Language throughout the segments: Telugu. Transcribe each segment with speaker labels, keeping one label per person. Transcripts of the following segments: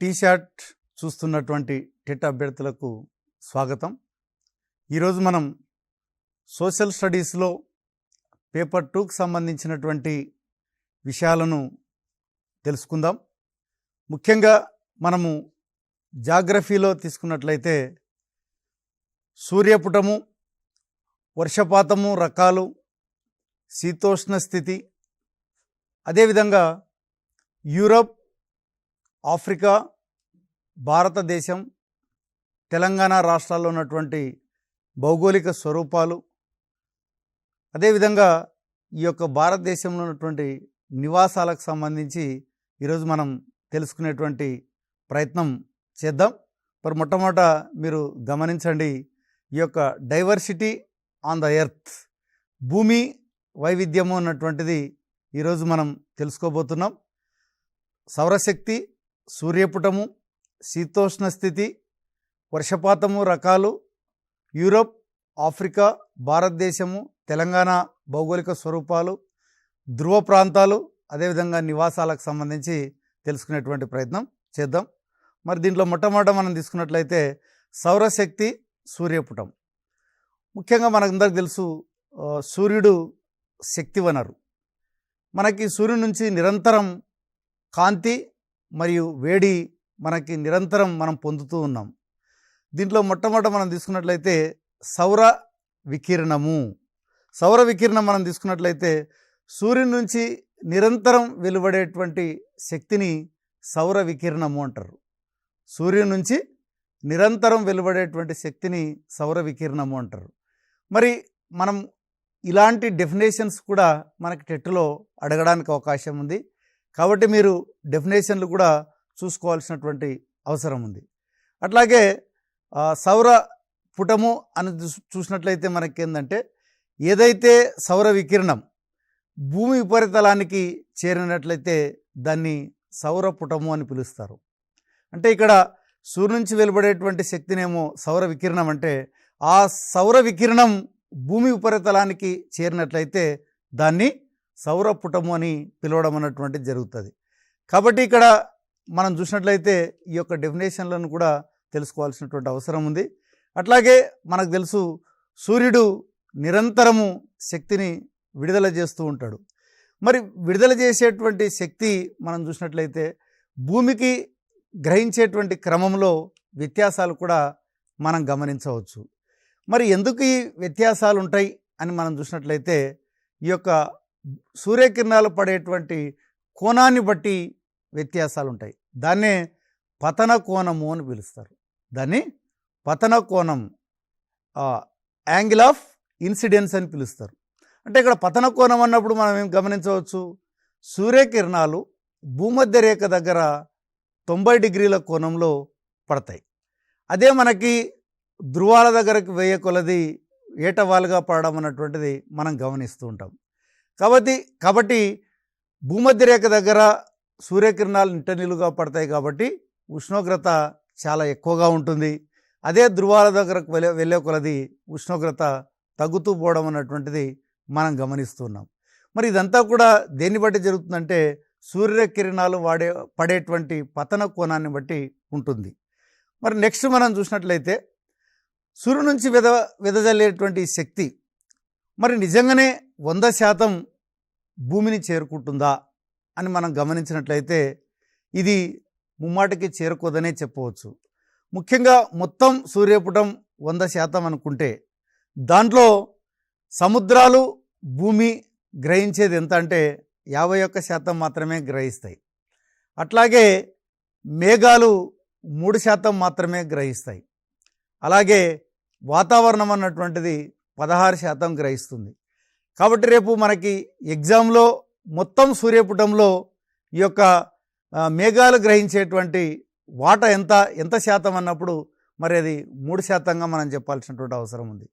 Speaker 1: టీషాట్ చూస్తున్నటువంటి టెట్ అభ్యర్థులకు స్వాగతం. ఈరోజు మనం సోషల్ స్టడీస్లో పేపర్ 2కు సంబంధించినటువంటి విషయాలను తెలుసుకుందాం. ముఖ్యంగా మనము జాగ్రఫీలో తీసుకున్నట్లయితే సూర్యపుటము, వర్షపాతము రకాలు, శీతోష్ణ స్థితి, అదేవిధంగా యూరప్, ఆఫ్రికా, భారతదేశం, తెలంగాణ రాష్ట్రాల్లో ఉన్నటువంటి భౌగోళిక స్వరూపాలు, అదేవిధంగా ఈ యొక్క భారతదేశంలో ఉన్నటువంటి నివాసాలకు సంబంధించి ఈరోజు మనం తెలుసుకునేటువంటి ప్రయత్నం చేద్దాం. మరి మొట్టమొదట మీరు గమనించండి, ఈ యొక్క డైవర్సిటీ ఆన్ ద ఎర్త్, భూమి వైవిధ్యము అన్నటువంటిది ఈరోజు మనం తెలుసుకోబోతున్నాం. సౌరశక్తి, సూర్యపుటము, శీతోష్ణ స్థితి, వర్షపాతము రకాలు, యూరప్, ఆఫ్రికా, భారతదేశము, తెలంగాణ భౌగోళిక స్వరూపాలు, ధ్రువ ప్రాంతాలు, అదేవిధంగా నివాసాలకు సంబంధించి తెలుసుకునేటువంటి ప్రయత్నం చేద్దాం. మరి దీంట్లో మొట్టమొదట మనం తీసుకున్నట్లయితే సౌరశక్తి, సూర్యపుటం. ముఖ్యంగా మనకందరికి తెలుసు, సూర్యుడు శక్తి వనరు. మనకి సూర్యుడి నుంచి నిరంతరం కాంతి మరియు వేడి మనకి నిరంతరం మనం పొందుతూ ఉన్నాం. దీంట్లో మొట్టమొదట మనం తీసుకున్నట్లయితే సౌర వికిరణము. సౌర వికిరణం మనం తీసుకున్నట్లయితే సూర్యుని నుంచి నిరంతరం వెలువడేటువంటి శక్తిని సౌర వికిరణము అంటారు. సూర్యుని నుంచి నిరంతరం వెలువడేటువంటి శక్తిని సౌర వికిరణము అంటారు. మరి మనం ఇలాంటి డెఫినేషన్స్ కూడా మనకి టెట్లో అడగడానికి అవకాశం ఉంది. కాబట్టి మీరు డెఫినేషన్లు కూడా చూసుకోవాల్సినటువంటి అవసరం ఉంది. అట్లాగే సౌర పుటము అని చూసినట్లయితే మనకి ఏంటంటే, ఏదైతే సౌర వికిరణం భూమి ఉపరితలానికి చేరినట్లయితే దాన్ని సౌర పుటము అని పిలుస్తారు. అంటే ఇక్కడ సూర్యుడి నుంచి వెలువడేటువంటి శక్తినేమో సౌర వికిరణం అంటే, ఆ సౌర వికిరణం భూమి ఉపరితలానికి చేరినట్లయితే దాన్ని సౌర పుటము అని పిలవడం అన్నటువంటిది జరుగుతుంది. కాబట్టి ఇక్కడ మనం చూసినట్లయితే ఈ యొక్క డెఫినేషన్లను కూడా తెలుసుకోవాల్సినటువంటి అవసరం ఉంది. అట్లాగే మనకు తెలుసు, సూర్యుడు నిరంతరము శక్తిని విడుదల చేస్తూ ఉంటాడు. మరి విడుదల చేసేటువంటి శక్తి మనం చూసినట్లయితే భూమికి గ్రహించేటువంటి క్రమంలో వ్యత్యాసాలు కూడా మనం గమనించవచ్చు. మరి ఎందుకు ఈ వ్యత్యాసాలు ఉంటాయి అని మనం చూసినట్లయితే, ఈ యొక్క సూర్యకిరణాలు పడేటువంటి కోణాన్ని బట్టి వ్యత్యాసాలు ఉంటాయి. దాన్నే పతన కోణము అని పిలుస్తారు. దాన్ని పతన కోణం, యాంగిల్ ఆఫ్ ఇన్సిడెన్స్ అని పిలుస్తారు. అంటే ఇక్కడ పతన కోణం అన్నప్పుడు మనం ఏం గమనించవచ్చు, సూర్యకిరణాలు భూమధ్య రేఖ దగ్గర 90 డిగ్రీల కోణంలో పడతాయి. అదే మనకి ధ్రువాల దగ్గరకు వేయ కొలది ఏటవాలుగా పడడం అన్నటువంటిది మనం గమనిస్తూ ఉంటాం. కాబట్టి భూమధ్య రేఖ దగ్గర సూర్యకిరణాలు నిట్టనిలుగా పడతాయి కాబట్టి ఉష్ణోగ్రత చాలా ఎక్కువగా ఉంటుంది. అదే ధ్రువాల దగ్గరకు వెళ్ళే కొలది ఉష్ణోగ్రత తగ్గుతూ పోవడం అన్నటువంటిది మనం గమనిస్తున్నాం. మరి ఇదంతా కూడా దేన్ని బట్టి జరుగుతుందంటే, సూర్యకిరణాలు పడేటువంటి పతన కోణాన్ని బట్టి ఉంటుంది. మరి నెక్స్ట్ మనం చూసినట్లయితే సూర్యుడి నుంచి వెదజల్లేటువంటి శక్తి మరి నిజంగానే 100% భూమిని చేరుకుంటుందా అని మనం గమనించినట్లయితే ఇది ముమ్మాటికి చేరుకోదనే చెప్పవచ్చు. ముఖ్యంగా మొత్తం సూర్యపుటం 100% అనుకుంటే దాంట్లో సముద్రాలు, భూమి గ్రహించేది ఎంత అంటే 51% మాత్రమే గ్రహిస్తాయి. అట్లాగే మేఘాలు 3% మాత్రమే గ్రహిస్తాయి. అలాగే వాతావరణం అన్నటువంటిది 16% గ్రహిస్తుంది. కాబట్టి రేపు మనకి ఎగ్జామ్లో మొత్తం సూర్యపుటంలో ఈ యొక్క మేఘాలు గ్రహించేటువంటి వాటా ఎంత శాతం అన్నప్పుడు మరి అది 3%గా మనం చెప్పాల్సినటువంటి అవసరం ఉంది.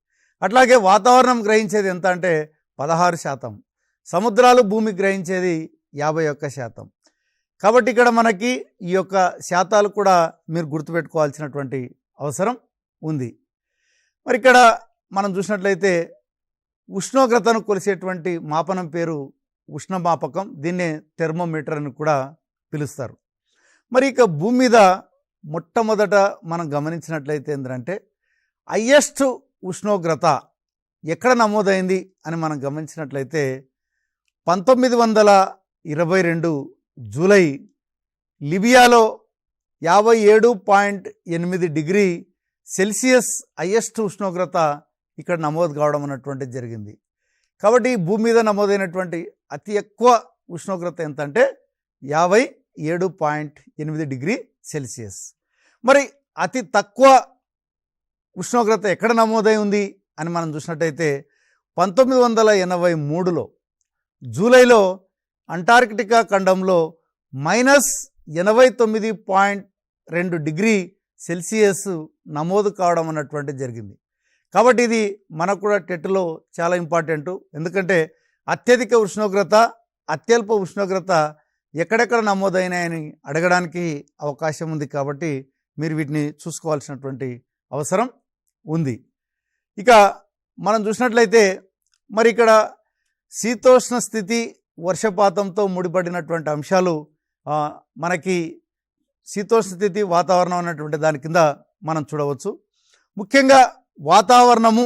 Speaker 1: అట్లాగే వాతావరణం గ్రహించేది ఎంత అంటే 16%, సముద్రాలు భూమి గ్రహించేది 51%. కాబట్టి ఇక్కడ మనకి ఈ యొక్క శాతాలు కూడా మీరు గుర్తుపెట్టుకోవాల్సినటువంటి అవసరం ఉంది. మరి ఇక్కడ మనం చూసినట్లయితే ఉష్ణోగ్రతను కొలిసేటువంటి మాపనం పేరు ఉష్ణమాపకం. దీన్నే థెర్మోమీటర్ అని కూడా పిలుస్తారు. మరి ఇక భూమి మీద మొట్టమొదట మనం గమనించినట్లయితే ఏంటంటే హైయెస్ట్ ఉష్ణోగ్రత ఎక్కడ నమోదైంది అని మనం గమనించినట్లయితే 1922 జూలై లిబియాలో 57.8 డిగ్రీ సెల్సియస్ హైయెస్ట్ ఉష్ణోగ్రత ఇక్కడ నమోదు కావడం అన్నటువంటిది జరిగింది. కాబట్టి భూమి మీద నమోదైనటువంటి అతి ఎక్కువ ఉష్ణోగ్రత ఎంత అంటే 57.8 డిగ్రీ సెల్సియస్. మరి అతి తక్కువ ఉష్ణోగ్రత ఎక్కడ నమోదై ఉంది అని మనం చూసినట్టయితే 1983లో జూలైలో అంటార్కిటికా ఖండంలో -89.2 డిగ్రీ సెల్సియస్ నమోదు కావడం అన్నటువంటి జరిగింది. కాబట్టి ఇది మనకు కూడా టెట్లో చాలా ఇంపార్టెంట్. ఎందుకంటే అత్యధిక ఉష్ణోగ్రత అత్యల్ప ఉష్ణోగ్రత ఎక్కడెక్కడ నమోదైనాయని అడగడానికి అవకాశం ఉంది. కాబట్టి మీరు వీటిని చూసుకోవాల్సినటువంటి అవసరం ఉంది. ఇక మనం చూసినట్లయితే మరి ఇక్కడ శీతోష్ణ స్థితి వర్షపాతంతో ముడిపడినటువంటి అంశాలు మనకి శీతోష్ణ స్థితి వాతావరణం అన్నటువంటి దాని కింద మనం చూడవచ్చు. ముఖ్యంగా వాతావరణము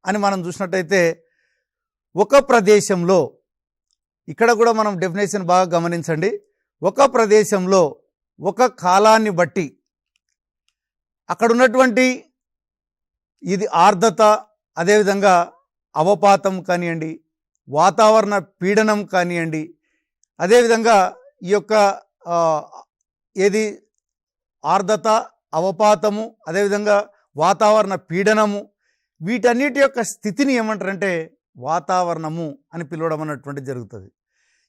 Speaker 1: అని మనం చూసినట్టయితే ఒక ప్రదేశంలో, ఇక్కడ కూడా మనం డెఫినేషన్ బాగా గమనించండి, ఒక ప్రదేశంలో ఒక కాలాన్ని బట్టి అక్కడ ఉన్నటువంటి ఇది ఆర్ద్రత, అదేవిధంగా అవపాతం కానివ్వండి, వాతావరణ పీడనం కానివ్వండి, అదేవిధంగా ఈ యొక్క ఏది ఆర్ద్రత, అవపాతము, అదేవిధంగా వాతావరణ పీడనము, వీటన్నిటి యొక్క స్థితిని ఏమంటారంటే వాతావరణము అని పిలవడం అన్నటువంటి జరుగుతుంది.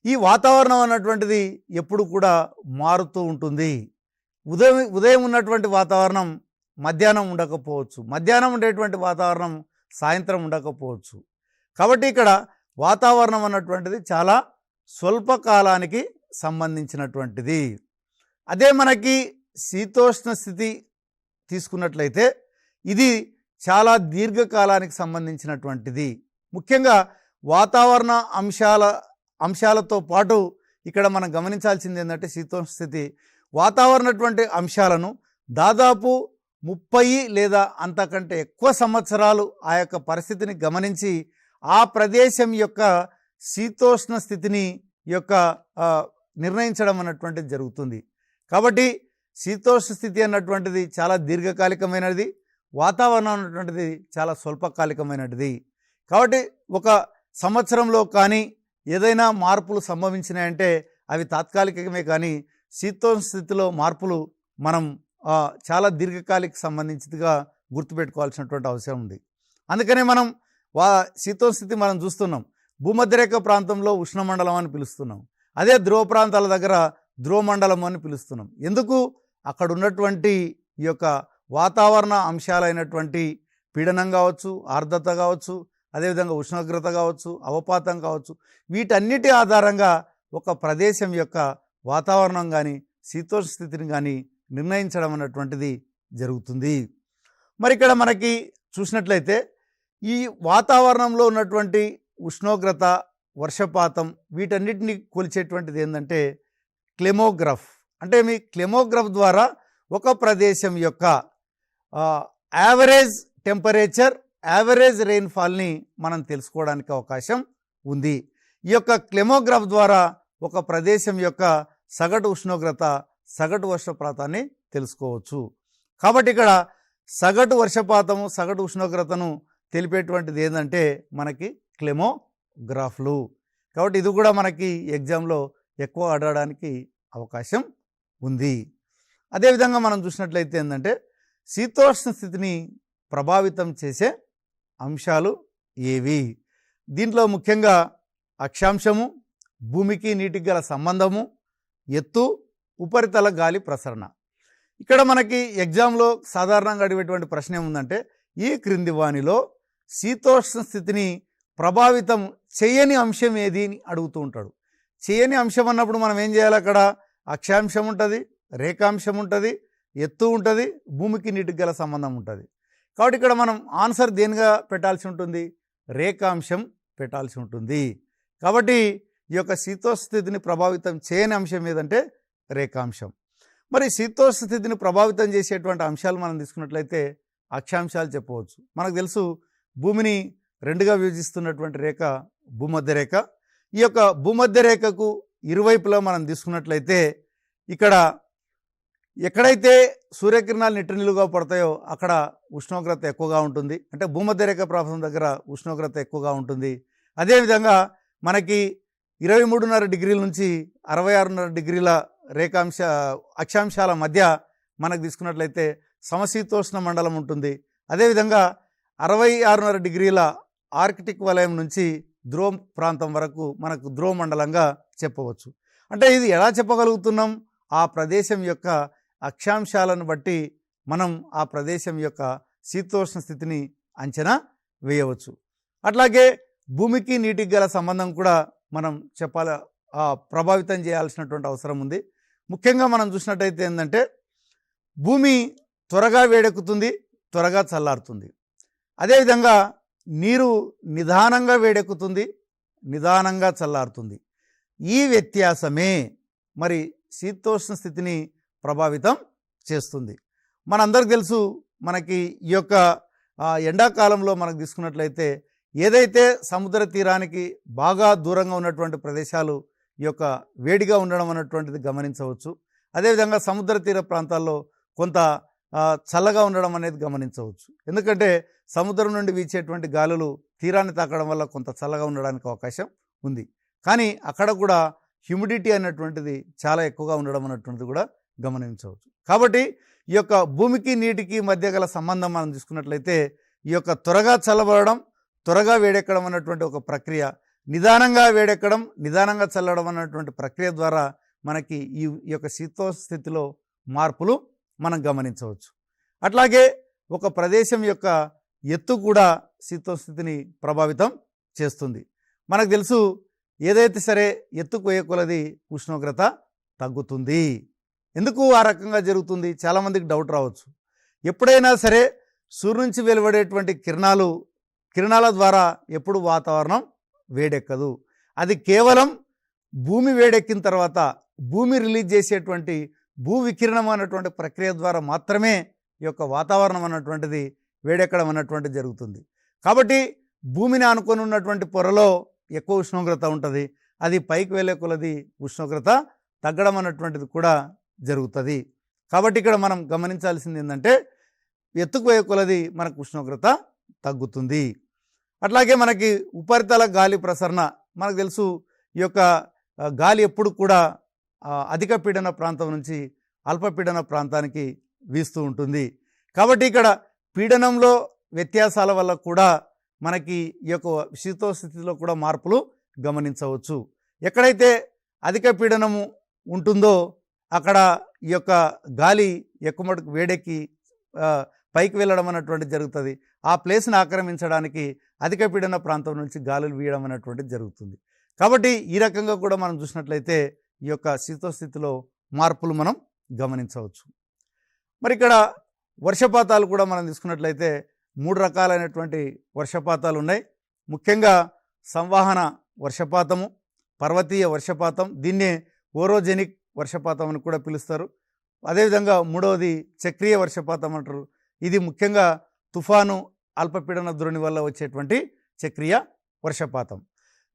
Speaker 1: ఈ వాతావరణం అన్నటువంటిది ఎప్పుడు కూడా మారుతూ ఉంటుంది. ఉదయం ఉన్నటువంటి వాతావరణం మధ్యాహ్నం ఉండకపోవచ్చు, మధ్యాహ్నం ఉండేటువంటి వాతావరణం సాయంత్రం ఉండకపోవచ్చు. కాబట్టి ఇక్కడ వాతావరణం అన్నటువంటిది చాలా స్వల్పకాలానికి సంబంధించినటువంటిది. అదే మనకి శీతోష్ణ స్థితి తీసుకున్నట్లయితే ఇది చాలా దీర్ఘకాలానికి సంబంధించినటువంటిది. ముఖ్యంగా వాతావరణ అంశాలతో పాటు ఇక్కడ మనం గమనించాల్సింది ఏంటంటే శీతోష్ణ స్థితి వాతావరణటువంటి అంశాలను దాదాపు 30 లేదా అంతకంటే ఎక్కువ సంవత్సరాలు ఆ యొక్క పరిస్థితిని గమనించి ఆ ప్రదేశం యొక్క శీతోష్ణ స్థితిని యొక్క నిర్ణయించడం అన్నటువంటిది జరుగుతుంది. కాబట్టి శీతోష్ణ స్థితి అన్నటువంటిది చాలా దీర్ఘకాలికమైనది, వాతావరణం అన్నటువంటిది చాలా స్వల్పకాలికమైనది. కాబట్టి ఒక సంవత్సరంలో కానీ ఏదైనా మార్పులు సంభవించినాయంటే అవి తాత్కాలికమే, కానీ శీతోష్ణ స్థితిలో మార్పులు మనం చాలా దీర్ఘకాలిక సంబంధించిదిగా గుర్తుపెట్టుకోవాల్సినటువంటి అవసరం ఉంది. అందుకనే మనం శీతోష్ణ స్థితి మనం చూస్తున్నాం. భూమధ్యరేఖ ప్రాంతంలో ఉష్ణమండలం అని పిలుస్తున్నాం, అదే ధ్రువ ప్రాంతాల దగ్గర ధ్రువమండలం అని పిలుస్తున్నాం. ఎందుకు? అక్కడ ఉన్నటువంటి ఈ యొక్క వాతావరణ అంశాలైనటువంటి పీడనం కావచ్చు, ఆర్ద్రత కావచ్చు, అదేవిధంగా ఉష్ణోగ్రత కావచ్చు, అవపాతం కావచ్చు, వీటన్నిటి ఆధారంగా ఒక ప్రదేశం యొక్క వాతావరణం కానీ శీతోష్ణ స్థితిని కానీ నిర్ణయించడం అన్నటువంటిది జరుగుతుంది. మరి ఇక్కడ మనకి చూసినట్లయితే ఈ వాతావరణంలో ఉన్నటువంటి ఉష్ణోగ్రత, వర్షపాతం, వీటన్నిటిని కొలిచేటువంటిది ఏంటంటే క్లెమోగ్రాఫ్. అంటే మీ క్లెమోగ్రాఫ్ ద్వారా ఒక ప్రదేశం యొక్క యావరేజ్ టెంపరేచర్, యావరేజ్ రెయిన్ఫాల్ని మనం తెలుసుకోవడానికి అవకాశం ఉంది. ఈ యొక్క క్లెమోగ్రాఫ్ ద్వారా ఒక ప్రదేశం యొక్క సగటు ఉష్ణోగ్రత, సగటు వర్షపాతాన్ని తెలుసుకోవచ్చు. కాబట్టి ఇక్కడ సగటు వర్షపాతము, సగటు ఉష్ణోగ్రతను తెలిపేటువంటిది ఏంటంటే మనకి క్లెమోగ్రాఫ్లు. కాబట్టి ఇది కూడా మనకి ఎగ్జామ్లో ఎక్కువ అడగడానికి అవకాశం ఉంది. అదేవిధంగా మనం చూసినట్లయితే ఏంటంటే శీతోష్ణ స్థితిని ప్రభావితం చేసే అంశాలు ఏవి? దీంట్లో ముఖ్యంగా అక్షాంశము, భూమికి నీటికి గల సంబంధము, ఎత్తు, ఉపరితల గాలి ప్రసరణ. ఇక్కడ మనకి ఎగ్జామ్లో సాధారణంగా అడిగేటువంటి ప్రశ్న ఏముందంటే ఈ క్రింది వానిలో శీతోష్ణ స్థితిని ప్రభావితం చేయని అంశం ఏది అని అడుగుతూ ఉంటాడు. చేయని అంశం అన్నప్పుడు మనం ఏం చేయాలి? అక్కడ అక్షాంశం ఉంటుంది, రేఖాంశం ఉంటుంది, ఎత్తు ఉంటుంది, భూమికి నీటికి గల సంబంధం ఉంటుంది. కాబట్టి ఇక్కడ మనం ఆన్సర్ దేనిగా పెట్టాల్సి ఉంటుంది? రేఖాంశం పెట్టాల్సి ఉంటుంది. కాబట్టి ఈ యొక్క శీతోష్ణ స్థితిని ప్రభావితం చేయని అంశం ఏదంటే రేఖాంశం. మరి శీతోష్ణ స్థితిని ప్రభావితం చేసేటువంటి అంశాలు మనం తీసుకున్నట్లయితే అక్షాంశాలు చెప్పవచ్చు. మనకు తెలుసు భూమిని రెండుగా విభజిస్తున్నటువంటి రేఖ భూమధ్య రేఖ. ఈ యొక్క భూమధ్య రేఖకు ఇరువైపులా మనం తీసుకున్నట్లయితే ఇక్కడ ఎక్కడైతే సూర్యకిరణాలు నిలువుగా పడతాయో అక్కడ ఉష్ణోగ్రత ఎక్కువగా ఉంటుంది, అంటే భూమధ్య రేఖ ప్రాంతం దగ్గర ఉష్ణోగ్రత ఎక్కువగా ఉంటుంది. అదేవిధంగా మనకి 23.5 డిగ్రీల నుంచి 66.5 డిగ్రీల అక్షాంశాల మధ్య మనకు తీసుకున్నట్లయితే సమశీతోష్ణ మండలం ఉంటుంది. అదేవిధంగా 66.5 డిగ్రీల ఆర్కిటిక్ వలయం నుంచి ధ్రువ ప్రాంతం వరకు మనకు ధ్రువ మండలంగా చెప్పవచ్చు. అంటే ఇది ఎలా చెప్పగలుగుతున్నాం? ఆ ప్రదేశం యొక్క అక్షాంశాలను బట్టి మనం ఆ ప్రదేశం యొక్క శీతోష్ణ స్థితిని అంచనా వేయవచ్చు. అట్లాగే భూమికి నీటికి గల సంబంధం కూడా మనం ప్రభావితం చేయాల్సినటువంటి అవసరం ఉంది. ముఖ్యంగా మనం చూసినట్టయితే ఏంటంటే భూమి త్వరగా వేడెక్కుతుంది, త్వరగా చల్లారుతుంది. అదేవిధంగా నీరు నిదానంగా వేడెక్కుతుంది, నిదానంగా చల్లారుతుంది. ఈ వ్యత్యాసమే మరి శీతోష్ణ స్థితిని ప్రభావితం చేస్తుంది. మనందరికి తెలుసు, మనకి ఈ యొక్క ఎండాకాలంలో మనకు తీసుకున్నట్లయితే ఏదైతే సముద్ర తీరానికి బాగా దూరంగా ఉన్నటువంటి ప్రదేశాలు ఈ యొక్క వేడిగా ఉండడం అన్నటువంటిది గమనించవచ్చు. అదేవిధంగా సముద్ర తీర ప్రాంతాల్లో కొంత చల్లగా ఉండడం అనేది గమనించవచ్చు. ఎందుకంటే సముద్రం నుండి వీచేటువంటి గాలులు తీరాన్ని తాకడం వల్ల కొంత చల్లగా ఉండడానికి అవకాశం ఉంది. కానీ అక్కడ కూడా హ్యూమిడిటీ అనేటువంటిది చాలా ఎక్కువగా ఉండడం అన్నటువంటిది కూడా గమనించవచ్చు. కాబట్టి ఈ యొక్క భూమికి నీటికి మధ్య గల సంబంధం మనం తీసుకున్నట్లయితే ఈ యొక్క త్వరగా చల్లబడడం, త్వరగా వేడెక్కడం అన్నటువంటి ఒక ప్రక్రియ, నిదానంగా వేడెక్కడం, నిదానంగా చల్లడం అన్నటువంటి ప్రక్రియ ద్వారా మనకి ఈ యొక్క శీతోష్ణ స్థితిలో మార్పులు మనం గమనించవచ్చు. అట్లాగే ఒక ప్రదేశం యొక్క ఎత్తు కూడా శీతోష్ణ స్థితిని ప్రభావితం చేస్తుంది. మనకు తెలుసు, ఏదైతే సరే ఎత్తుకు పోయే కొలది ఉష్ణోగ్రత తగ్గుతుంది. ఎందుకు ఆ రకంగా జరుగుతుంది? చాలామందికి డౌట్ రావచ్చు. ఎప్పుడైనా సరే సూర్యుడి నుంచి వెలువడేటువంటి కిరణాల ద్వారా ఎప్పుడు వాతావరణం వేడెక్కదు. అది కేవలం భూమి వేడెక్కిన తర్వాత భూమి రిలీజ్ చేసేటువంటి భూ వికిరణం అన్నటువంటి ప్రక్రియ ద్వారా మాత్రమే ఈ యొక్క వాతావరణం అన్నటువంటిది వేడెక్కడం అన్నటువంటిది జరుగుతుంది. కాబట్టి భూమిని ఆనుకొని ఉన్నటువంటి పొరలో ఎక్కువ ఉష్ణోగ్రత ఉంటుంది, అది పైకి వెళ్ళే కొలది ఉష్ణోగ్రత తగ్గడం అన్నటువంటిది కూడా జరుగుతుంది. కాబట్టి ఇక్కడ మనం గమనించాల్సింది ఏంటంటే ఎత్తుకు పోయే కొలది మనకు ఉష్ణోగ్రత తగ్గుతుంది. అట్లాగే మనకి ఉపరితల గాలి ప్రసరణ మనకు తెలుసు, ఈ యొక్క గాలి ఎప్పుడు కూడా అధిక పీడన ప్రాంతం నుంచి అల్పపీడన ప్రాంతానికి వీస్తూ ఉంటుంది. కాబట్టి ఇక్కడ పీడనంలో వ్యత్యాసాల వల్ల కూడా మనకి ఈ యొక్క శీతోష్ణ స్థితిలో కూడా మార్పులు గమనించవచ్చు. ఎక్కడైతే అధిక పీడనము ఉంటుందో అక్కడ ఈ యొక్క గాలి ఎక్కువ మటుకు వేడెక్కి పైకి వెళ్ళడం అన్నటువంటిది జరుగుతుంది. ఆ ప్లేస్ని ఆక్రమించడానికి అధిక పీడన ప్రాంతం నుంచి గాలులు వీయడం అన్నటువంటిది జరుగుతుంది. కాబట్టి ఈ రకంగా కూడా మనం చూసినట్లయితే ఈ యొక్క శీతోష్ణ స్థితిలో మార్పులు మనం గమనించవచ్చు. మరి ఇక్కడ వర్షపాతాలు కూడా మనం తీసుకున్నట్లయితే 3 రకాలైనటువంటి వర్షపాతాలు ఉన్నాయి. ముఖ్యంగా సంవహన వర్షపాతము, పర్వతీయ వర్షపాతం, దీన్నే ఓరోజెనిక్ వర్షపాతం అని కూడా పిలుస్తారు. అదేవిధంగా మూడవది చక్రీయ వర్షపాతం అంటారు. ఇది ముఖ్యంగా తుఫాను, అల్పపీడన ద్రోణి వల్ల వచ్చేటువంటి చక్రీయ వర్షపాతం.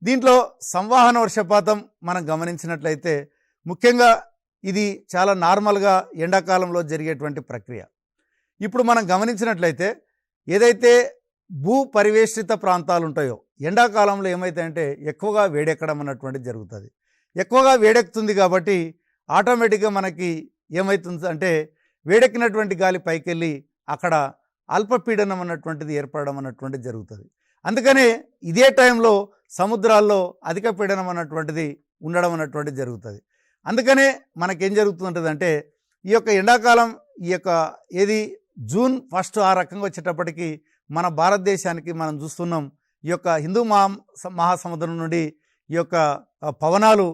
Speaker 1: దీంట్లో సంవహన వర్షపాతం మనం గమనించినట్లయితే ముఖ్యంగా ఇది చాలా నార్మల్గా ఎండాకాలంలో జరిగేటువంటి ప్రక్రియ. ఇప్పుడు మనం గమనించినట్లయితే ఏదైతే భూ పరివేష్టిత ప్రాంతాలు ఉంటాయో ఎండాకాలంలో ఏమైతాయంటే ఎక్కువగా వేడెక్కడం అన్నటువంటిది జరుగుతుంది. ఎక్కువగా వేడెక్కుతుంది కాబట్టి ఆటోమేటిక్గా మనకి ఏమవుతుంది అంటే వేడెక్కినటువంటి గాలి పైకెళ్ళి అక్కడ అల్పపీడనం అన్నటువంటిది ఏర్పడడం అన్నటువంటిది జరుగుతుంది. అందుకనే ఇదే టైంలో సముద్రాల్లో అధిక పీడనం అన్నటువంటిది ఉండడం అన్నటువంటిది జరుగుతుంది. అందుకనే మనకేం జరుగుతుందంటే ఈ యొక్క ఎండాకాలం ఈ యొక్క జూన్ 1 ఆ రకంగా వచ్చేటప్పటికి మన భారతదేశానికి మనం చూస్తున్నాం, ఈ యొక్క హిందూ మహాసముద్రం నుండి ఈ యొక్క పవనాలు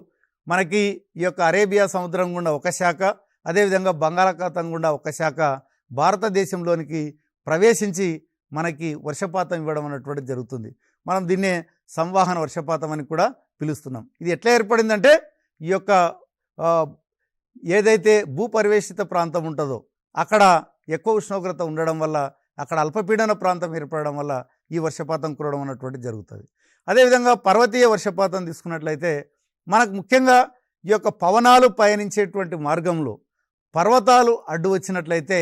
Speaker 1: మనకి ఈ యొక్క అరేబియా సముద్రం గుండా ఒక శాఖ, అదేవిధంగా బంగాళాఖాతం గుండా ఒక శాఖ భారతదేశంలోనికి ప్రవేశించి మనకి వర్షపాతం ఇవ్వడం అన్నటువంటిది జరుగుతుంది. మనం దీన్నే సంవహన వర్షపాతం అని కూడా పిలుస్తున్నాం. ఇది ఎట్లా ఏర్పడిందంటే ఈ యొక్క ఏదైతే భూపరివేష్టిత ప్రాంతం ఉంటుందో అక్కడ ఎక్కువ ఉష్ణోగ్రత ఉండడం వల్ల, అక్కడ అల్పపీడన ప్రాంతం ఏర్పడడం వల్ల ఈ వర్షపాతం కురవడం అన్నటువంటిది జరుగుతుంది. అదేవిధంగా పర్వతీయ వర్షపాతం తీసుకున్నట్లయితే మనకు ముఖ్యంగా ఈ యొక్క పవనాలు పయనించేటువంటి మార్గంలో పర్వతాలు అడ్డు వచ్చినట్లయితే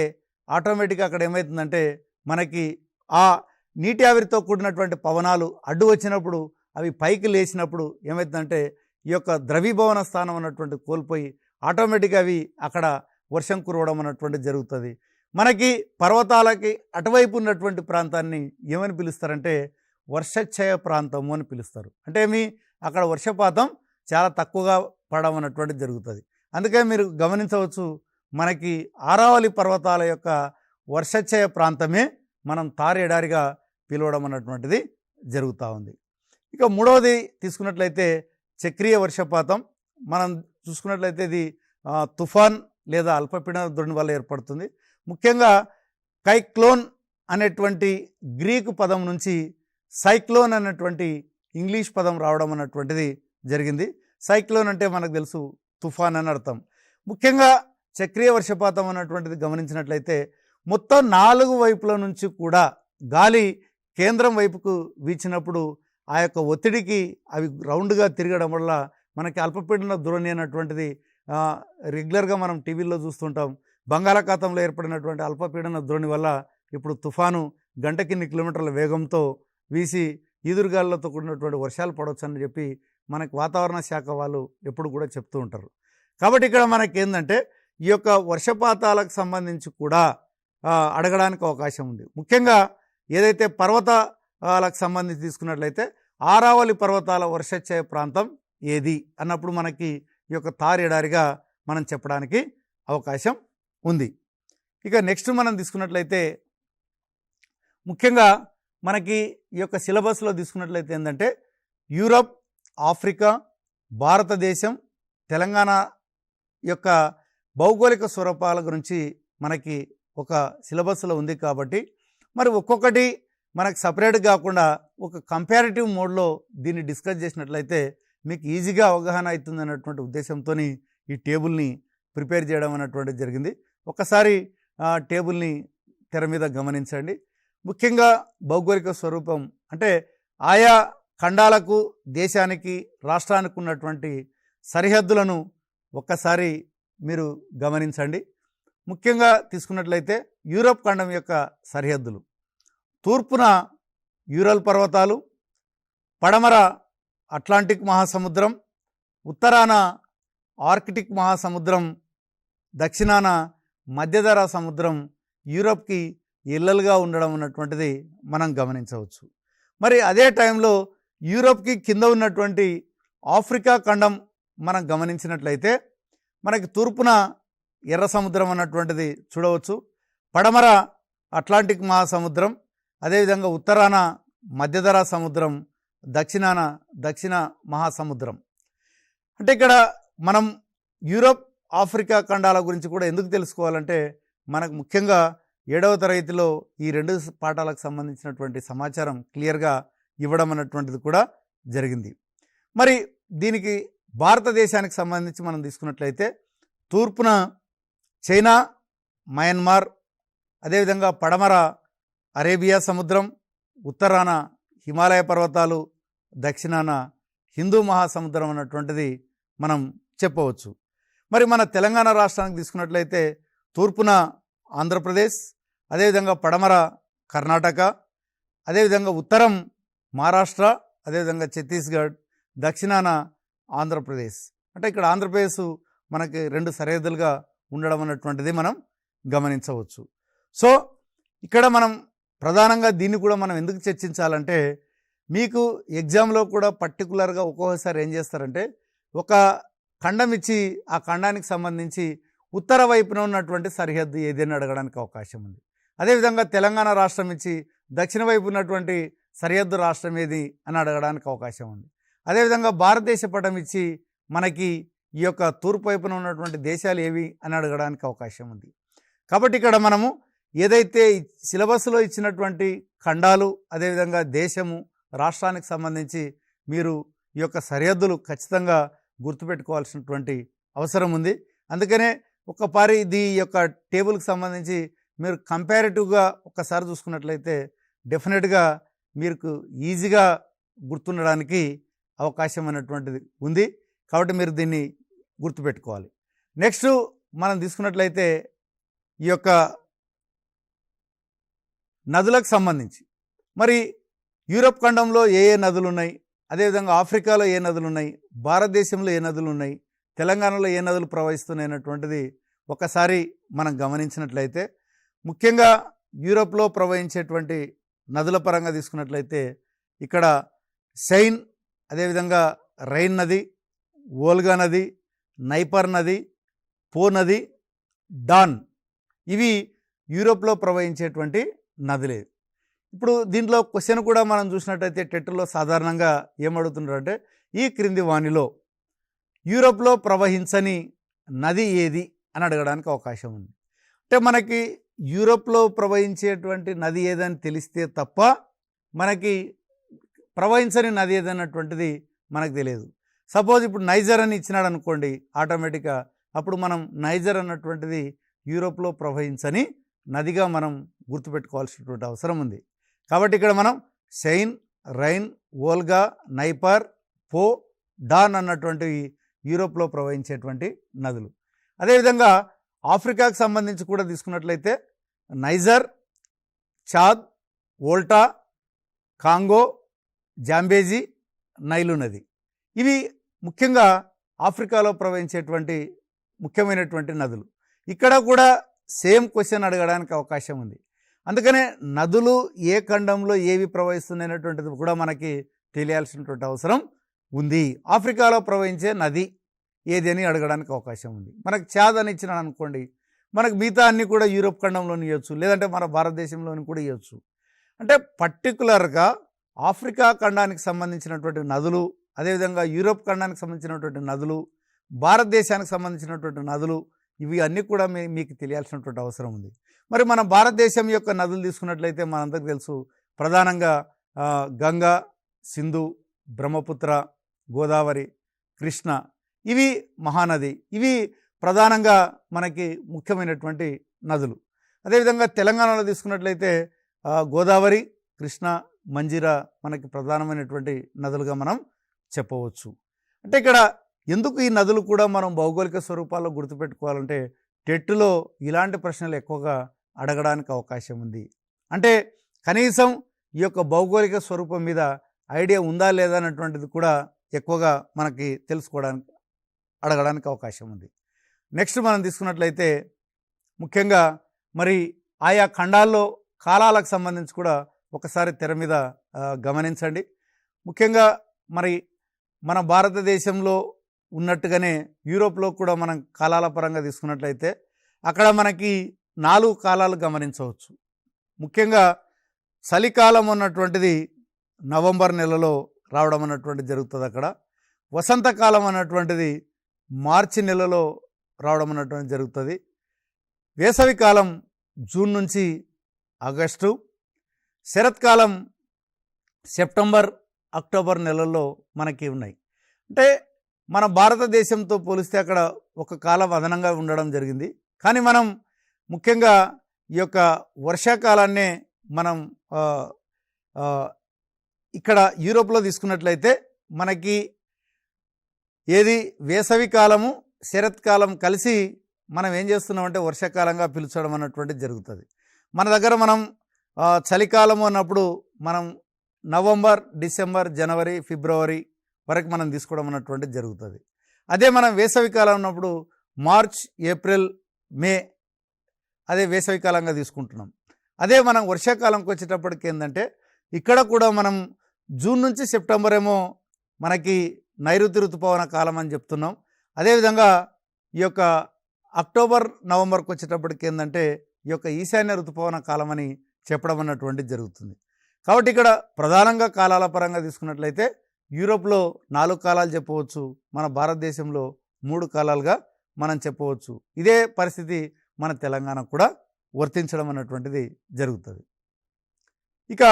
Speaker 1: ఆటోమేటిక్గా అక్కడ ఏమవుతుందంటే మనకి ఆ నీటి ఆవిరితో కూడినటువంటి పవనాలు అడ్డు వచ్చినప్పుడు అవి పైకి లేచినప్పుడు ఏమవుతుందంటే ఈ యొక్క ద్రవీభవన స్థానం అన్నటువంటి కోల్పోయి ఆటోమేటిక్గా అవి అక్కడ వర్షం కురవడం అన్నటువంటిది జరుగుతుంది. మనకి పర్వతాలకి అటువైపు ఉన్నటువంటి ప్రాంతాన్ని ఏమని పిలుస్తారంటే వర్షక్షయ ప్రాంతము అని పిలుస్తారు. అంటే అక్కడ వర్షపాతం చాలా తక్కువగా పడడం అన్నటువంటిది జరుగుతుంది. అందుకే మీరు గమనించవచ్చు, మనకి ఆరావళి పర్వతాల యొక్క వర్షక్షయ ప్రాంతమే మనం తార్ ఎడారిగా పిలవడం అన్నటువంటిది జరుగుతూ ఉంది. ఇక మూడవది తీసుకున్నట్లయితే చక్రీయ వర్షపాతం. మనం చూసుకున్నట్లయితే ఇది తుఫాన్ లేదా అల్పపీడన ద్రోణి వల్ల ఏర్పడుతుంది. ముఖ్యంగా కైక్లోన్ అనేటువంటి గ్రీకు పదం నుంచి సైక్లోన్ అనేటువంటి ఇంగ్లీష్ పదం రావడం అన్నటువంటిది జరిగింది. సైక్లోన్ అంటే మనకు తెలుసు తుఫాన్ అని అర్థం. ముఖ్యంగా చక్రీయ వర్షపాతం అన్నటువంటిది గమనించినట్లయితే మొత్తం 4 వైపుల నుంచి కూడా గాలి కేంద్రం వైపుకు వీచినప్పుడు ఆ యొక్క ఒత్తిడికి అవి రౌండ్గా తిరగడం వల్ల మనకి అల్పపీడన ద్రోణి అన్నటువంటిది రెగ్యులర్గా మనం టీవీల్లో చూస్తుంటాం. బంగాళాఖాతంలో ఏర్పడినటువంటి అల్పపీడన ద్రోణి వల్ల ఇప్పుడు తుఫాను గంటకి 8 కిలోమీటర్ల వేగంతో వీసి ఈదురుగాలులతో కూడినటువంటి వర్షాలు పడవచ్చు అని చెప్పి మనకి వాతావరణ శాఖ వాళ్ళు ఎప్పుడు కూడా చెప్తూ ఉంటారు. కాబట్టి ఇక్కడ మనకి ఏంటంటే ఈ యొక్క వర్షపాతాలకు సంబంధించి కూడా అడగడానికి అవకాశం ఉంది. ముఖ్యంగా ఏదైతే పర్వతాలకు సంబంధించి తీసుకున్నట్లయితే ఆరావళి పర్వతాల వర్షక్షయ ప్రాంతం ఏది అన్నప్పుడు మనకి ఈ యొక్క తార్ ఎడారిగా మనం చెప్పడానికి అవకాశం ఉంది. ఇక నెక్స్ట్ మనం తీసుకున్నట్లయితే ముఖ్యంగా మనకి ఈ యొక్క సిలబస్లో తీసుకున్నట్లయితే ఏంటంటే యూరప్, ఆఫ్రికా, భారతదేశం, తెలంగాణ యొక్క భౌగోళిక స్వరూపాల గురించి మనకి ఒక సిలబస్లో ఉంది. కాబట్టి మరి ఒక్కొక్కటి మనకు సపరేట్ కాకుండా ఒక కంపారిటివ్ మోడ్లో దీన్ని డిస్కస్ చేసినట్లయితే మీకు ఈజీగా అవగాహన అవుతుంది అన్నటువంటి ఉద్దేశంతో ఈ టేబుల్ని ప్రిపేర్ చేయడం అన్నటువంటిది జరిగింది. ఒకసారి టేబుల్ని తెర మీద గమనించండి. ముఖ్యంగా భౌగోళిక స్వరూపం అంటే ఆయా ఖండాలకు, దేశానికి, రాష్ట్రానికి ఉన్నటువంటి సరిహద్దులను ఒక్కసారి మీరు గమనించండి. ముఖ్యంగా తీసుకున్నట్లయితే యూరప్ ఖండం యొక్క సరిహద్దులు తూర్పున యూరల్ పర్వతాలు, పడమర అట్లాంటిక్ మహాసముద్రం, ఉత్తరాన ఆర్కిటిక్ మహాసముద్రం, దక్షిణాన మధ్యధరా సముద్రం యూరప్కి ఇళ్ళలుగా ఉండడం అన్నటువంటిది మనం గమనించవచ్చు. మరి అదే టైంలో యూరప్కి కింద ఉన్నటువంటి ఆఫ్రికా ఖండం మనం గమనించినట్లయితే మనకి తూర్పున ఎర్ర సముద్రం అన్నటువంటిది చూడవచ్చు, పడమర అట్లాంటిక్ మహాసముద్రం, అదేవిధంగా ఉత్తరాన మధ్యధరా సముద్రం, దక్షిణాన దక్షిణ మహాసముద్రం. అంటే ఇక్కడ మనం యూరప్, ఆఫ్రికా ఖండాల గురించి కూడా ఎందుకు తెలుసుకోవాలంటే మనకు ముఖ్యంగా 7వ తరగతిలో ఈ 2 పాఠాలకు సంబంధించినటువంటి సమాచారం క్లియర్గా ఇవ్వడం అన్నటువంటిది కూడా జరిగింది. మరి దీనికి భారతదేశానికి సంబంధించి మనం తీసుకున్నట్లయితే తూర్పున చైనా, మయన్మార్, అదేవిధంగా పడమర అరేబియా సముద్రం, ఉత్తరాన హిమాలయ పర్వతాలు, దక్షిణాన హిందూ మహాసముద్రం అన్నటువంటిది మనం చెప్పవచ్చు. మరి మన తెలంగాణ రాష్ట్రానికి తీసుకున్నట్లయితే తూర్పున ఆంధ్రప్రదేశ్, అదేవిధంగా పడమర కర్ణాటక, అదేవిధంగా ఉత్తరం మహారాష్ట్ర, అదేవిధంగా ఛత్తీస్గఢ్, దక్షిణాన ఆంధ్రప్రదేశ్. అంటే ఇక్కడ ఆంధ్రప్రదేశ్ మనకి 2 సరిహద్దులుగా ఉండడం అన్నటువంటిది మనం గమనించవచ్చు. సో ఇక్కడ మనం ప్రధానంగా దీన్ని కూడా మనం ఎందుకు చర్చించాలంటే మీకు ఎగ్జామ్లో కూడా పర్టికులర్గా ఒక్కొక్కసారి ఏం చేస్తారంటే ఒక ఖండం ఇచ్చి ఆ ఖండానికి సంబంధించి ఉత్తర వైపున ఉన్నటువంటి సరిహద్దు ఏదైనా అడగడానికి అవకాశం ఉంది. అదేవిధంగా తెలంగాణ రాష్ట్రం ఇచ్చి దక్షిణ వైపు ఉన్నటువంటి సరిహద్దు రాష్ట్రం ఏది అని అడగడానికి అవకాశం ఉంది. అదేవిధంగా భారతదేశ పటం ఇచ్చి మనకి ఈ యొక్క తూర్పు వైపున ఉన్నటువంటి దేశాలు ఏవి అని అడగడానికి అవకాశం ఉంది. కాబట్టి ఇక్కడ మనము ఏదైతే సిలబస్లో ఇచ్చినటువంటి ఖండాలు, అదేవిధంగా దేశము, రాష్ట్రానికి సంబంధించి మీరు ఈ యొక్క సరిహద్దులు ఖచ్చితంగా గుర్తుపెట్టుకోవాల్సినటువంటి అవసరం ఉంది. అందుకనే ఒక్కపారి ఈ యొక్క టేబుల్కి సంబంధించి మీరు కంపారిటివ్గా ఒక్కసారి చూసుకున్నట్లయితే డెఫినెట్గా మీకు ఈజీగా గుర్తుండడానికి అవకాశం అనేటువంటిది ఉంది. కాబట్టి మీరు దీన్ని గుర్తుపెట్టుకోవాలి. నెక్స్ట్ మనం తీసుకున్నట్లయితే ఈ యొక్క నదులకు సంబంధించి మరి యూరప్ ఖండంలో ఏ ఏ నదులు ఉన్నాయి, అదేవిధంగా ఆఫ్రికాలో ఏ నదులు ఉన్నాయి, భారతదేశంలో ఏ నదులు ఉన్నాయి, తెలంగాణలో ఏ నదులు ప్రవహిస్తున్నాయి అనేటువంటిది ఒకసారి మనం గమనించినట్లయితే ముఖ్యంగా యూరోప్లో ప్రవహించేటువంటి నదుల పరంగా తీసుకున్నట్లయితే ఇక్కడ సైన్, అదేవిధంగా రైన్ నది, వోల్గా నది, నైపర్ నది, పో నది, డాన్, ఇవి యూరోప్లో ప్రవహించేటువంటి నదులే. ఇప్పుడు దీంట్లో క్వశ్చన్ కూడా మనం చూసినట్టయితే టెట్లో సాధారణంగా ఏమడుగుతున్నారంటే ఈ క్రింది వానిలో యూరోప్లో ప్రవహించని నది ఏది అని అడగడానికి అవకాశం ఉంది. అంటే మనకి యూరోప్లో ప్రవహించేటువంటి నది ఏదని తెలిస్తే తప్ప మనకి ప్రవహించని నది ఏదన్నటువంటిది మనకు తెలియదు. సపోజ్ ఇప్పుడు నైజర్ అని ఇచ్చినాడు అనుకోండి, ఆటోమేటిక్గా అప్పుడు మనం నైజర్ అన్నటువంటిది యూరోప్లో ప్రవహించని నదిగా మనం గుర్తుపెట్టుకోవాల్సినటువంటి అవసరం ఉంది. కాబట్టి ఇక్కడ మనం సైన్, రైన్, వోల్గా, నైపర్, పో, డాన్ అన్నటువంటివి యూరోప్లో ప్రవహించేటువంటి నదులు. అదేవిధంగా ఆఫ్రికాకు సంబంధించి కూడా తీసుకున్నట్లయితే niger, Chad, Volta, Congo, Zambezi, Nile నది, ఇవి ముఖ్యంగా ఆఫ్రికాలో ప్రవహించేటువంటి ముఖ్యమైనటువంటి నదులు. ఇక్కడ కూడా సేమ్ క్వశ్చన్ అడగడానికి అవకాశం ఉంది. అందుకనే నదులు ఏ ఖండంలో ఏవి ప్రవహిస్తున్నాయనేటువంటిది కూడా మనకి తెలియాల్సినటువంటి అవసరం ఉంది. ఆఫ్రికాలో ప్రవహించే నది ఏది అని అడగడానికి అవకాశం ఉంది. మనకు చాద్ అని ఇచ్చినాడు అనుకోండి, మనకు మిగతా అన్నీ కూడా యూరోప్ ఖండంలోని ఇవ్వచ్చు, లేదంటే మన భారతదేశంలోని కూడా ఇవ్వచ్చు. అంటే పర్టికులర్గా ఆఫ్రికా ఖండానికి సంబంధించినటువంటి నదులు, అదేవిధంగా యూరోప్ ఖండానికి సంబంధించినటువంటి నదులు, భారతదేశానికి సంబంధించినటువంటి నదులు, ఇవి అన్నీ కూడా మీకు తెలియాల్సినటువంటి అవసరం ఉంది. మరి మన భారతదేశం యొక్క నదులు తీసుకున్నట్లయితే మనందరికీ తెలుసు, ప్రధానంగా గంగా, సింధు, బ్రహ్మపుత్ర, గోదావరి, కృష్ణ, ఇవి మహానది, ఇవి ప్రధానంగా మనకి ముఖ్యమైనటువంటి నదులు. అదేవిధంగా తెలంగాణలో తీసుకున్నట్లయితే గోదావరి, కృష్ణ, మంజిరా మనకి ప్రధానమైనటువంటి నదులుగా మనం చెప్పవచ్చు. అంటే ఇక్కడ ఎందుకు ఈ నదులు కూడా మనం భౌగోళిక స్వరూపాల్లో గుర్తుపెట్టుకోవాలంటే టెట్లో ఇలాంటి ప్రశ్నలు ఎక్కువగా అడగడానికి అవకాశం ఉంది. అంటే కనీసం ఈ యొక్క భౌగోళిక స్వరూపం మీద ఐడియా ఉందా లేదా అన్నటువంటిది కూడా ఎక్కువగా మనకి తెలుసుకోవడానికి అడగడానికి అవకాశం ఉంది. నెక్స్ట్ మనం తీసుకున్నట్లయితే ముఖ్యంగా మరి ఆయా ఖండాల్లో కాలాలకు సంబంధించి కూడా ఒకసారి తెర మీద గమనించండి. ముఖ్యంగా మరి మన భారతదేశంలో ఉన్నట్టుగానే యూరోప్లో కూడా మనం కాలాల పరంగా తీసుకున్నట్లయితే అక్కడ మనకి 4 కాలాలు గమనించవచ్చు. ముఖ్యంగా చలికాలం అన్నటువంటిది నవంబర్ నెలలో రావడం అన్నటువంటిది జరుగుతుంది. అక్కడ వసంతకాలం అన్నటువంటిది మార్చి నెలలో రావడం అన్నటువంటిది జరుగుతుంది. వేసవికాలం జూన్ నుంచి ఆగస్టు, శరత్కాలం సెప్టెంబర్, అక్టోబర్ నెలల్లో మనకి ఉన్నాయి. అంటే మన భారతదేశంతో పోలిస్తే అక్కడ ఒక కాలం అదనంగా ఉండడం జరిగింది. కానీ మనం ముఖ్యంగా ఈ యొక్క వర్షాకాలాన్నే మనం ఇక్కడ యూరోప్లో తీసుకున్నట్లయితే మనకి ఏది వేసవి కాలము, శరత్కాలం కలిసి మనం ఏం చేస్తున్నామంటే వర్షాకాలంగా పిలుచడం అన్నటువంటిది జరుగుతుంది. మన దగ్గర మనం చలికాలము అన్నప్పుడు మనం నవంబర్, డిసెంబర్, జనవరి, ఫిబ్రవరి వరకు మనం తీసుకోవడం అన్నటువంటిది జరుగుతుంది. అదే మనం వేసవికాలం ఉన్నప్పుడు మార్చ్, ఏప్రిల్, మే అదే వేసవికాలంగా తీసుకుంటున్నాం. అదే మనం వర్షాకాలంకి వచ్చేటప్పటికి ఏంటంటే ఇక్కడ కూడా మనం జూన్ నుంచి సెప్టెంబర్ ఏమో మనకి నైరుతి ఋతుపవన కాలం అని చెప్తున్నాం. అదేవిధంగా ఈ యొక్క అక్టోబర్, నవంబర్కి వచ్చేటప్పటికి ఏంటంటే ఈ యొక్క ఈశాన్య ఋతుపవన కాలం అని చెప్పడం అన్నటువంటిది జరుగుతుంది. కాబట్టి ఇక్కడ ప్రధానంగా కాలాల పరంగా తీసుకున్నట్లయితే యూరోప్లో 4 కాలాలు చెప్పవచ్చు, మన భారతదేశంలో 3 కాలాలుగా మనం చెప్పవచ్చు. ఇదే పరిస్థితి మన తెలంగాణ కూడా వర్తించడం అన్నటువంటిది జరుగుతుంది. ఇక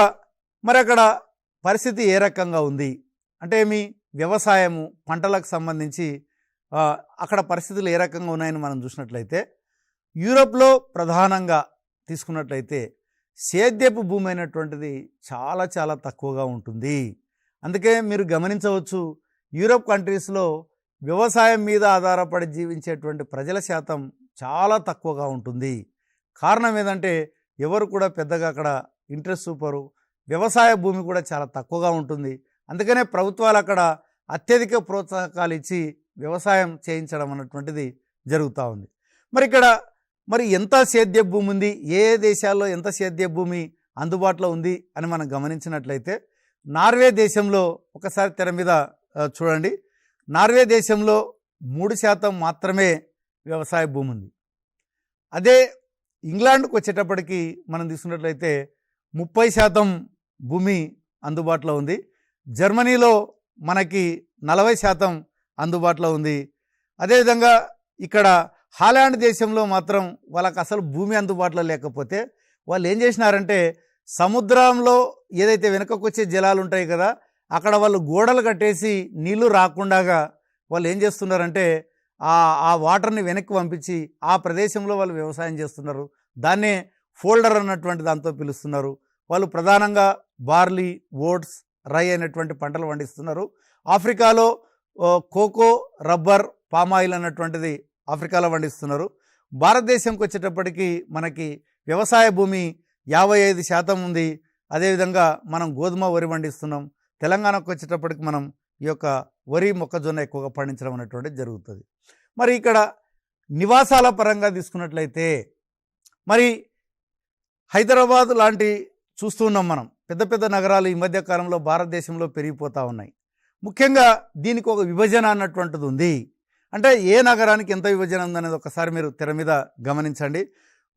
Speaker 1: మరి అక్కడ పరిస్థితి ఏ రకంగా ఉంది అంటే వ్యవసాయము, పంటలకు సంబంధించి అక్కడ పరిస్థితులు ఏ రకంగా ఉన్నాయని మనం చూసినట్లయితే యూరోప్లో ప్రధానంగా తీసుకున్నట్లయితే సేద్యపు భూమి అయినటువంటిది చాలా చాలా తక్కువగా ఉంటుంది. అందుకే మీరు గమనించవచ్చు యూరోప్ కంట్రీస్లో వ్యవసాయం మీద ఆధారపడి జీవించేటువంటి ప్రజల శాతం చాలా తక్కువగా ఉంటుంది. కారణం ఏంటంటే ఎవరు కూడా పెద్దగా అక్కడ ఇంట్రెస్ట్ చూపరు, వ్యవసాయ భూమి కూడా చాలా తక్కువగా ఉంటుంది. అందుకనే ప్రభుత్వాలు అక్కడ అత్యధిక ప్రోత్సాహకాలు ఇచ్చి వ్యవసాయం చేయించడం అన్నటువంటిది జరుగుతూ ఉంది. మరి ఎంత సేద్య భూమి ఉంది, ఏ దేశాల్లో ఎంత సేద్య భూమి అందుబాటులో ఉంది అని మనం గమనించినట్లయితే నార్వే దేశంలో ఒకసారి తెర మీద చూడండి. నార్వే దేశంలో 3% మాత్రమే వ్యవసాయ భూమి ఉంది. అదే ఇంగ్లాండ్కి వచ్చేటప్పటికి మనం తీసుకున్నట్లయితే 30% భూమి అందుబాటులో ఉంది. జర్మనీలో మనకి 40% అందుబాటులో ఉంది. అదేవిధంగా ఇక్కడ హాలాండ్ దేశంలో మాత్రం వాళ్ళకి అసలు భూమి అందుబాటులో లేకపోతే వాళ్ళు ఏం చేసినారంటే సముద్రంలో ఏదైతే వెనుకకు వచ్చే జలాలు ఉంటాయి కదా, అక్కడ వాళ్ళు గోడలు కట్టేసి నీళ్లు రాకుండాగా వాళ్ళు ఏం చేస్తున్నారంటే ఆ వాటర్ని వెనక్కి పంపించి ఆ ప్రదేశంలో వాళ్ళు వ్యవసాయం చేస్తున్నారు. దాన్నే ఫోల్డర్ అన్నటువంటి దాంతో పిలుస్తున్నారు. వాళ్ళు ప్రధానంగా బార్లీ, ఓట్స్, రై అనేటువంటి పంటలు పండిస్తున్నారు. ఆఫ్రికాలో కోకో, రబ్బర్, పామాయిల్ అన్నటువంటిది ఆఫ్రికాలో పండిస్తున్నారు. భారతదేశంకి వచ్చేటప్పటికి మనకి వ్యవసాయ భూమి 55% ఉంది. అదేవిధంగా మనం గోధుమ, వరి పండిస్తున్నాం. తెలంగాణకు వచ్చేటప్పటికి మనం ఈ యొక్క వరి, మొక్కజొన్న ఎక్కువగా పండించడం అనేటువంటిది జరుగుతుంది. మరి ఇక్కడ నివాసాల పరంగా తీసుకున్నట్లయితే మరి హైదరాబాద్ లాంటి చూస్తున్నాం మనం. పెద్ద పెద్ద నగరాలు ఈ మధ్య కాలంలో భారతదేశంలో పెరిగిపోతూ ఉన్నాయి. ముఖ్యంగా దీనికి ఒక విభజన అన్నటువంటిది ఉంది. అంటే ఏ నగరానికి ఎంత విభజన ఉందనేది ఒకసారి మీరు తెర మీద గమనించండి.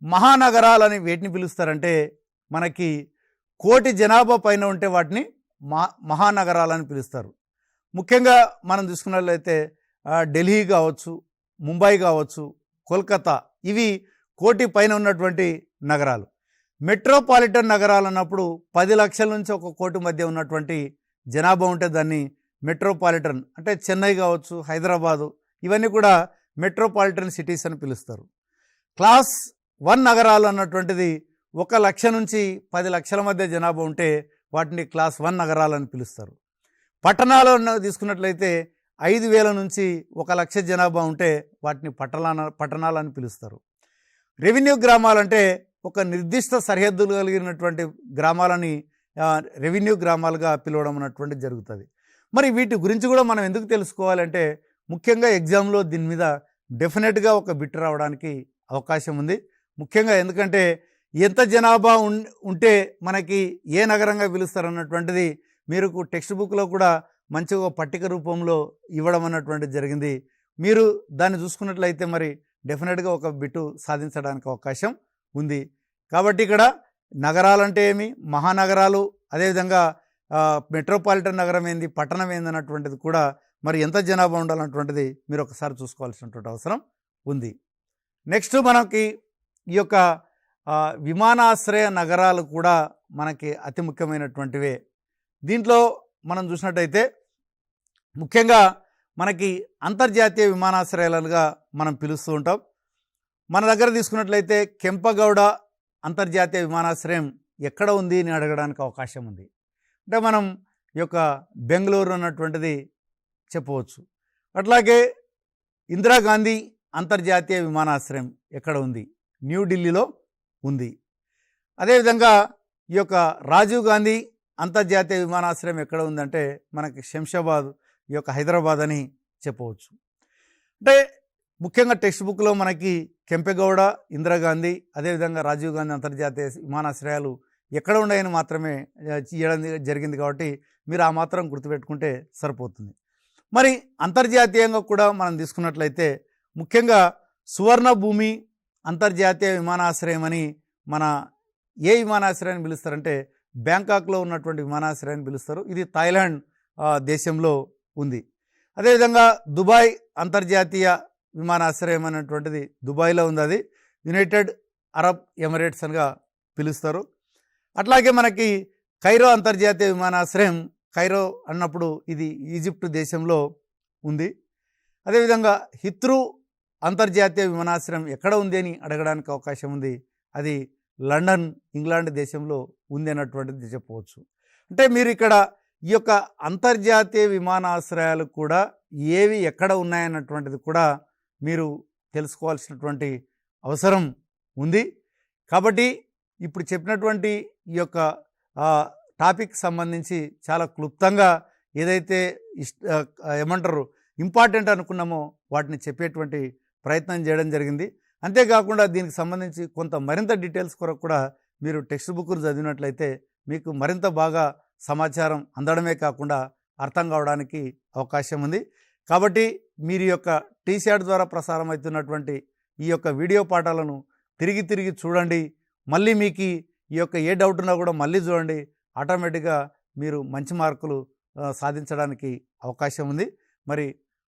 Speaker 1: మహానగరాలని వేటిని పిలుస్తారంటే మనకి 1 కోటి జనాభా పైన ఉంటే వాటిని మహానగరాలని పిలుస్తారు. ముఖ్యంగా మనం చూసుకున్నట్లయితే ఢిల్లీ కావచ్చు, ముంబై కావచ్చు, కోల్కతా, ఇవి 1 కోటి పైన ఉన్నటువంటి నగరాలు. మెట్రోపాలిటన్ నగరాలు అన్నప్పుడు 10 లక్షల నుంచి 1 కోటి మధ్య ఉన్నటువంటి జనాభా ఉంటే దాన్ని మెట్రోపాలిటన్, అంటే చెన్నై కావచ్చు, హైదరాబాదు, ఇవన్నీ కూడా మెట్రోపాలిటన్ సిటీస్ అని పిలుస్తారు. క్లాస్ 1 నగరాలు అన్నటువంటిది 1 లక్ష నుంచి 10 లక్షల మధ్య జనాభా ఉంటే వాటిని క్లాస్ 1 నగరాలు అని పిలుస్తారు. పట్టణాలు తీసుకున్నట్లయితే 5,000 నుంచి 1 లక్ష జనాభా ఉంటే వాటిని పట్టణాలు అని పిలుస్తారు. రెవెన్యూ గ్రామాలంటే ఒక నిర్దిష్ట సరిహద్దులు కలిగినటువంటి గ్రామాలని రెవెన్యూ గ్రామాలుగా పిలవడం అన్నటువంటిది జరుగుతుంది. మరి వీటి గురించి కూడా మనం ఎందుకు తెలుసుకోవాలంటే ముఖ్యంగా ఎగ్జామ్లో దీని మీద డెఫినెట్గా ఒక బిట్ రావడానికి అవకాశం ఉంది. ముఖ్యంగా ఎందుకంటే ఎంత జనాభా ఉంటే మనకి ఏ నగరంగా పిలుస్తారన్నటువంటిది మీరు టెక్స్ట్ బుక్లో కూడా మంచిగా పట్టిక రూపంలో ఇవ్వడం అన్నటువంటిది జరిగింది. మీరు దాన్ని చూసుకున్నట్లయితే మరి డెఫినెట్గా ఒక బిట్టు సాధించడానికి అవకాశం ఉంది. కాబట్టి ఇక్కడ నగరాలంటే ఏమి, మహానగరాలు, అదేవిధంగా మెట్రోపాలిటన్ నగరం ఏంది, పట్టణం ఏంది అన్నటువంటిది కూడా మరి ఎంత జనాభా ఉండాలన్నటువంటిది మీరు ఒకసారి చూసుకోవాల్సినటువంటి అవసరం ఉంది. నెక్స్ట్ మనకి ఈ యొక్క విమానాశ్రయ నగరాలు కూడా మనకి అతి ముఖ్యమైనటువంటివే. దీంట్లో మనం చూసినట్టయితే ముఖ్యంగా మనకి అంతర్జాతీయ విమానాశ్రయాలుగా మనం పిలుస్తూ ఉంటాం. మన దగ్గర తీసుకున్నట్లయితే కెంపగౌడ అంతర్జాతీయ విమానాశ్రయం ఎక్కడ ఉంది అని అడగడానికి అవకాశం ఉంది. అంటే మనం ఈ యొక్క బెంగళూరు అన్నటువంటిది చెప్పవచ్చు. అట్లాగే ఇందిరాగాంధీ అంతర్జాతీయ విమానాశ్రయం ఎక్కడ ఉంది? న్యూఢిల్లీలో ఉంది. అదేవిధంగా ఈ యొక్క రాజీవ్ గాంధీ అంతర్జాతీయ విమానాశ్రయం ఎక్కడ ఉందంటే మనకి శంషాబాద్, ఈ యొక్క హైదరాబాద్ అని చెప్పవచ్చు. అంటే ముఖ్యంగా టెక్స్ట్ బుక్లో మనకి కెంపెగౌడ, ఇందిరాగాంధీ, అదేవిధంగా రాజీవ్ గాంధీ అంతర్జాతీయ విమానాశ్రయాలు ఎక్కడ ఉన్నాయని మాత్రమే ఇవ్వడం జరిగింది. కాబట్టి మీరు ఆ మాత్రం గుర్తుపెట్టుకుంటే సరిపోతుంది. మరి అంతర్జాతీయంగా కూడా మనం తీసుకున్నట్లయితే ముఖ్యంగా సువర్ణ భూమి అంతర్జాతీయ విమానాశ్రయం అని మన ఏ విమానాశ్రయాన్ని పిలుస్తారంటే బ్యాంకాక్లో ఉన్నటువంటి విమానాశ్రయాన్ని పిలుస్తారు. ఇది థాయిలాండ్ దేశంలో ఉంది. అదేవిధంగా దుబాయ్ అంతర్జాతీయ విమానాశ్రయం అనేటువంటిది దుబాయ్లో ఉంది. అది యునైటెడ్ అరబ్ ఎమిరేట్స్ అనిగా పిలుస్తారు. అట్లాగే మనకి కైరో అంతర్జాతీయ విమానాశ్రయం, కైరో అన్నప్పుడు ఇది ఈజిప్ట్ దేశంలో ఉంది. అదేవిధంగా హిత్రూ అంతర్జాతీయ విమానాశ్రయం ఎక్కడ ఉంది అని అడగడానికి అవకాశం ఉంది. అది లండన్, ఇంగ్లాండ్ దేశంలో ఉంది అన్నటువంటిది చెప్పవచ్చు. అంటే మీరు ఇక్కడ ఈ యొక్క అంతర్జాతీయ విమానాశ్రయాలు కూడా ఏవి ఎక్కడ ఉన్నాయన్నటువంటిది కూడా మీరు తెలుసుకోవాల్సినటువంటి అవసరం ఉంది. కాబట్టి ఇప్పుడు చెప్పినటువంటి ఈ యొక్క టాపిక్ సంబంధించి చాలా క్లుప్తంగా ఏదైతే ఏమంటారు ఇంపార్టెంట్ అనుకున్నామో వాటిని చెప్పేటువంటి ప్రయత్నం చేయడం జరిగింది. అంతేకాకుండా దీనికి సంబంధించి కొంత మరింత డీటెయిల్స్ కొరకు కూడా మీరు టెక్స్ట్ బుక్ను చదివినట్లయితే మీకు మరింత బాగా సమాచారం అందడమే కాకుండా అర్థం కావడానికి అవకాశం ఉంది. కాబట్టి మీరు యొక్క టీశాట్ ద్వారా ప్రసారం అవుతున్నటువంటి ఈ యొక్క వీడియో పాఠాలను తిరిగి తిరిగి చూడండి. మళ్ళీ మీకు ఈ యొక్క ఏ డౌట్ ఉన్నా కూడా మళ్ళీ చూడండి. ఆటోమేటిక్గా మీరు మంచి మార్కులు సాధించడానికి అవకాశం ఉంది. మరి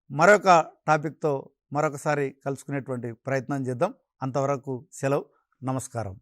Speaker 1: మరొక టాపిక్తో మరొకసారి కలుసుకునేటువంటి ప్రయత్నం చేద్దాం. అంతవరకు సెలవు. నమస్కారం.